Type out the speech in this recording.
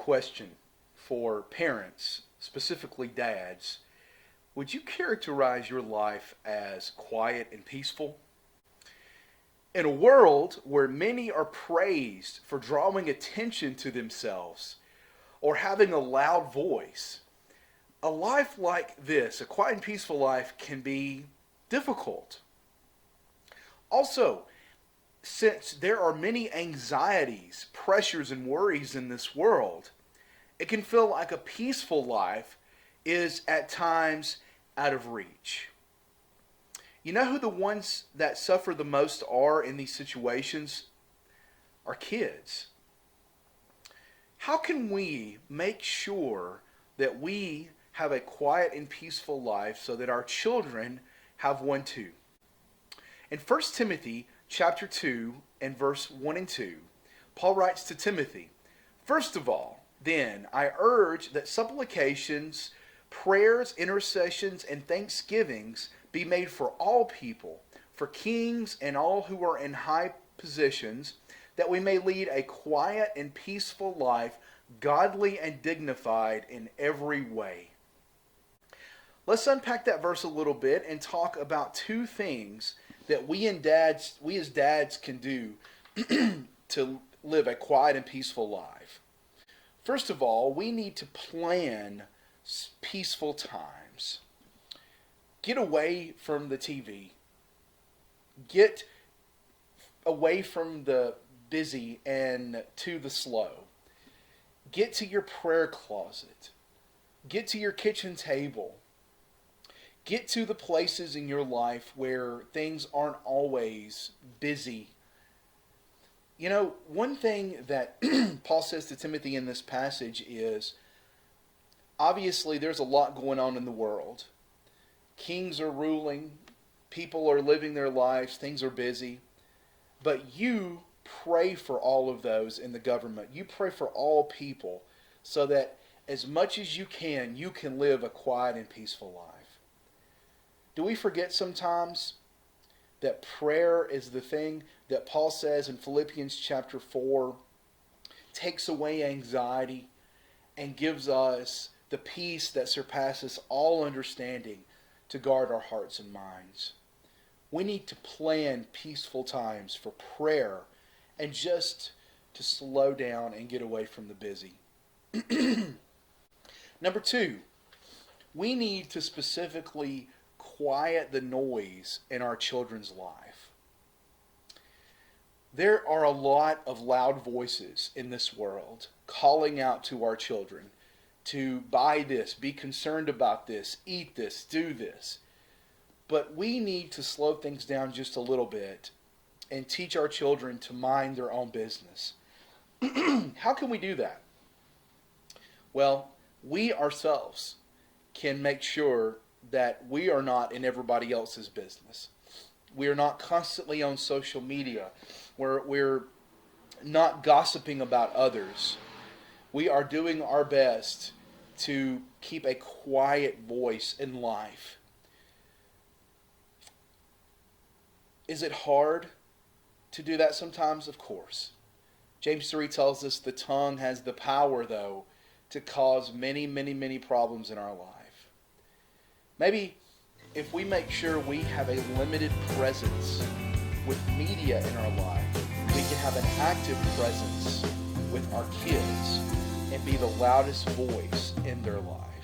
question for parents, specifically dads. Would you characterize your life as quiet and peaceful? In a world where many are praised for drawing attention to themselves or having a loud voice, a life like this, a quiet and peaceful life, can be difficult. Also, since there are many anxieties, pressures, and worries in this world, it can feel like a peaceful life is at times out of reach. You know who the ones that suffer the most are in these situations? Are kids. How can we make sure that we have a quiet and peaceful life so that our children have one too? In 1 Timothy chapter 2 and verse 1 and 2, Paul writes to Timothy, "First of all, then, I urge that supplications, prayers, intercessions, and thanksgivings be made for all people, for kings and all who are in high positions, that we may lead a quiet and peaceful life, godly and dignified in every way." Let's unpack that verse a little bit and talk about two things that we as dads can do to live a quiet and peaceful life. First of all, we need to plan peaceful times. Get away from the TV. Get away from the busy and to the slow. Get to your prayer closet. Get to your kitchen table. Get to the places in your life where things aren't always busy. You know, one thing that Paul says to Timothy in this passage is, obviously there's a lot going on in the world. Kings are ruling, people are living their lives, things are busy. But you pray for all of those in the government. You pray for all people so that as much as you can live a quiet and peaceful life. Do we forget sometimes that prayer is the thing that Paul says in Philippians chapter 4 takes away anxiety and gives us the peace that surpasses all understanding to guard our hearts and minds? We need to plan peaceful times for prayer and just to slow down and get away from the busy. Number two, we need to specifically quiet the noise in our children's life. There are a lot of loud voices in this world calling out to our children to buy this, be concerned about this, eat this, do this. But we need to slow things down just a little bit and teach our children to mind their own business. How can we do that? Well, we ourselves can make sure that we are not in everybody else's business. We are not constantly on social media. We're not gossiping about others. We are doing our best to keep a quiet voice in life. Is it hard to do that sometimes? Of course. James 3 tells us the tongue has the power, though, to cause many, many, many problems in our life. Maybe if we make sure we have a limited presence with media in our life, we can have an active presence with our kids and be the loudest voice in their life.